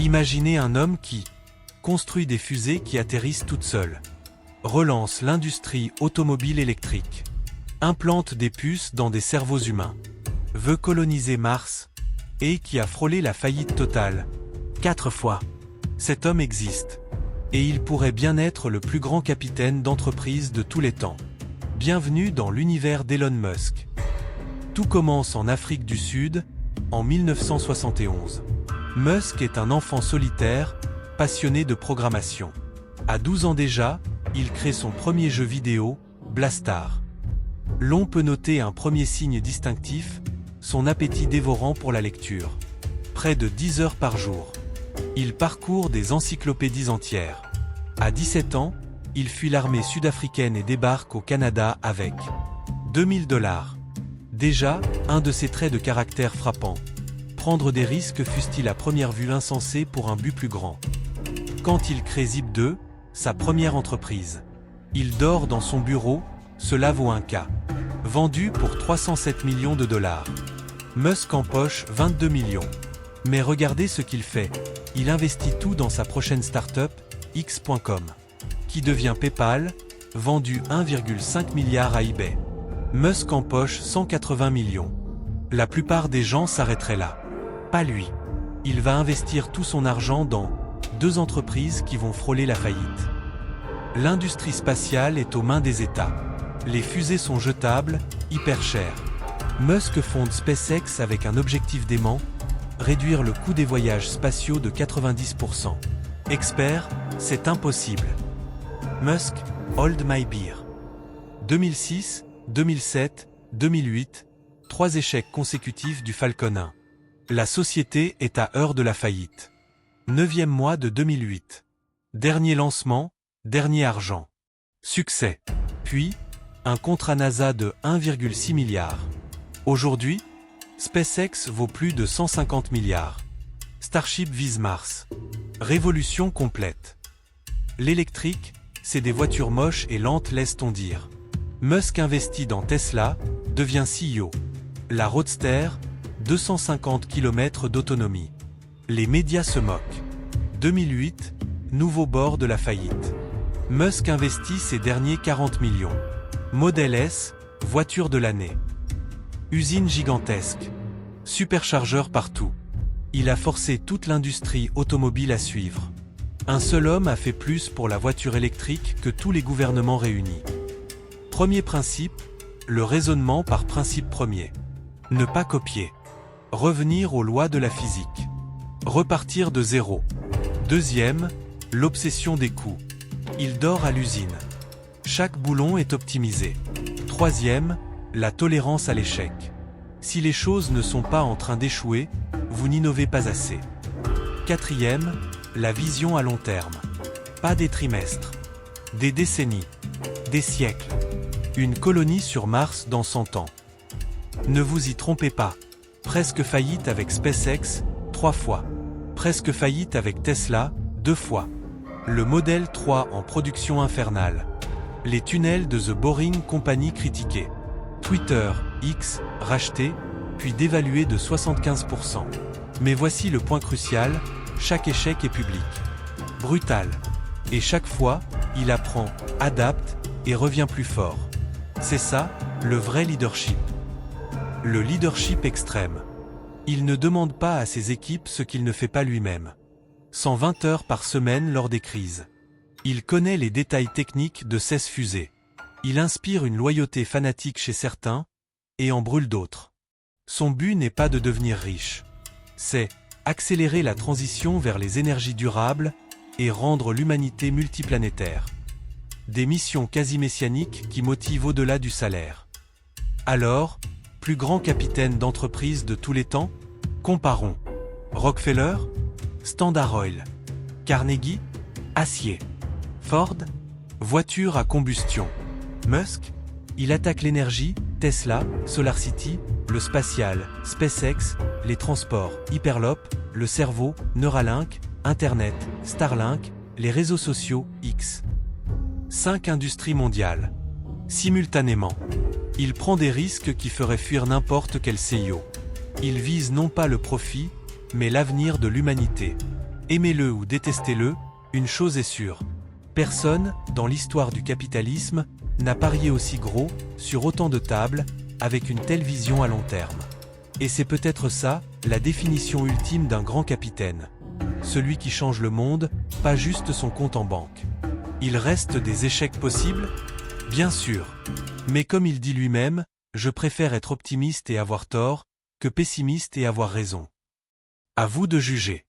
Imaginez un homme qui construit des fusées qui atterrissent toutes seules, relance l'industrie automobile électrique, implante des puces dans des cerveaux humains, veut coloniser Mars, et qui a frôlé la faillite totale 4 fois. Cet homme existe. Et il pourrait bien être le plus grand capitaine d'entreprise de tous les temps. Bienvenue dans l'univers d'Elon Musk. Tout commence en Afrique du Sud, en 1971. Musk est un enfant solitaire, passionné de programmation. À 12 ans déjà, il crée son premier jeu vidéo, Blastar. L'on peut noter un premier signe distinctif, son appétit dévorant pour la lecture. Près de 10 heures par jour. Il parcourt des encyclopédies entières. À 17 ans, il fuit l'armée sud-africaine et débarque au Canada avec 2000 $. Déjà, un de ses traits de caractère frappant. Prendre des risques fût-il à première vue insensé pour un but plus grand. Quand il crée Zip2, sa première entreprise. Il dort dans son bureau, cela vaut un cas. Vendu pour 307 millions de $. Musk empoche 22 millions. Mais regardez ce qu'il fait. Il investit tout dans sa prochaine start-up, X.com, qui devient PayPal, vendu 1,5 milliard à eBay. Musk empoche 180 millions. La plupart des gens s'arrêteraient là. Pas lui. Il va investir tout son argent dans 2 entreprises qui vont frôler la faillite. L'industrie spatiale est aux mains des États. Les fusées sont jetables, hyper chères. Musk fonde SpaceX avec un objectif dément, réduire le coût des voyages spatiaux de 90%. Expert, c'est impossible. Musk, hold my beer. 2006, 2007, 2008, 3 échecs consécutifs du Falcon 1. La société est à heure de la faillite. 9e mois de 2008. Dernier lancement, dernier argent. Succès. Puis, un contrat NASA de 1,6 milliard. Aujourd'hui, SpaceX vaut plus de 150 milliards. Starship vise Mars. Révolution complète. L'électrique, c'est des voitures moches et lentes, laisse-t-on dire. Musk investit dans Tesla, devient CEO. La Roadster, 250 km d'autonomie. Les médias se moquent. 2008, nouveau bord de la faillite. Musk investit ses derniers 40 millions. Model S, voiture de l'année. Usine gigantesque. Superchargeur partout. Il a forcé toute l'industrie automobile à suivre. Un seul homme a fait plus pour la voiture électrique que tous les gouvernements réunis. Premier principe, le raisonnement par principe premier. Ne pas copier. Revenir aux lois de la physique. Repartir de zéro. Deuxième, l'obsession des coûts. Il dort à l'usine. Chaque boulon est optimisé. Troisième, la tolérance à l'échec. Si les choses ne sont pas en train d'échouer, vous n'innovez pas assez. Quatrième, la vision à long terme. Pas des trimestres. Des décennies. Des siècles. Une colonie sur Mars dans 100 ans. Ne vous y trompez pas. Presque faillite avec SpaceX, 3 fois. Presque faillite avec Tesla, 2 fois. Le modèle 3 en production infernale. Les tunnels de The Boring Company critiqués. Twitter, X, racheté, puis dévalué de 75%. Mais voici le point crucial, chaque échec est public. Brutal. Et chaque fois, il apprend, adapte, et revient plus fort. C'est ça, le vrai leadership. Le leadership extrême. Il ne demande pas à ses équipes ce qu'il ne fait pas lui-même. 120 heures par semaine lors des crises. Il connaît les détails techniques de 16 fusées. Il inspire une loyauté fanatique chez certains, et en brûle d'autres. Son but n'est pas de devenir riche. C'est accélérer la transition vers les énergies durables et rendre l'humanité multiplanétaire. Des missions quasi messianiques qui motivent au-delà du salaire. Alors, plus grand capitaine d'entreprise de tous les temps? Comparons. Rockefeller? Standard Oil. Carnegie? Acier. Ford? Voiture à combustion. Musk? Il attaque l'énergie, Tesla, SolarCity, le spatial, SpaceX, les transports, Hyperloop, le cerveau, Neuralink, Internet, Starlink, les réseaux sociaux, X. 5 industries mondiales. Simultanément. Il prend des risques qui feraient fuir n'importe quel CEO. Il vise non pas le profit, mais l'avenir de l'humanité. Aimez-le ou détestez-le, une chose est sûre. Personne, dans l'histoire du capitalisme, n'a parié aussi gros, sur autant de tables, avec une telle vision à long terme. Et c'est peut-être ça, la définition ultime d'un grand capitaine. Celui qui change le monde, pas juste son compte en banque. Il reste des échecs possibles? Bien sûr. Mais comme il dit lui-même, je préfère être optimiste et avoir tort, que pessimiste et avoir raison. À vous de juger.